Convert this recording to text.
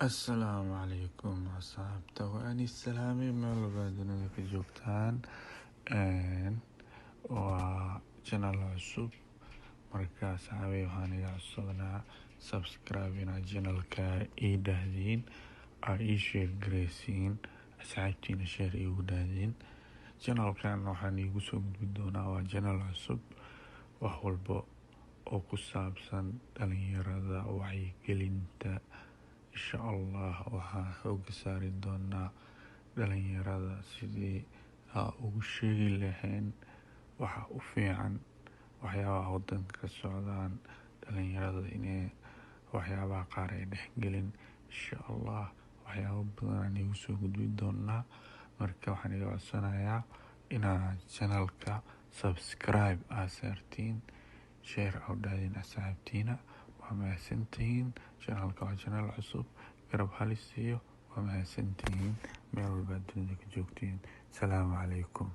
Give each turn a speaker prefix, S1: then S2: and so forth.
S1: Assalaamu calaykum asxaabta waa ani salaamay meel walba dunida ka joogtaan. Waa channel cusub markaa saxaabay waxaan iga codsanaa subscribe inaa channelka ii dhahdiin ii share gareysiin asxaabtiina share iigu dhahdiin. Channelkan waxaan iigu soo gudbin doonaa waa channel cusub, wax walba oo ku saabsan dhalinyarada wacyigelinta. Insha Allah waxaan xooga saari doonaa dhalinyarada sidii ugu sheegi lahayn waxa u fiican, waxyaabaha wadanka ka socdaan, dhalinyarada inay waxyaabaha qaar ay dhexgelin. Insha Allah waxyaabo badan aan iigu soo gudbin doonaa. Marka waxaan iga codsanayaa inaad channelka subscribe saartiin, share u dhahdiin asxaabtiina. waa mahadsantihiin. Channelka waa channel cusub, garab halis iyo waa mahadsantihiin meel walba dunida ka joogtiin. Salaamu calaykum.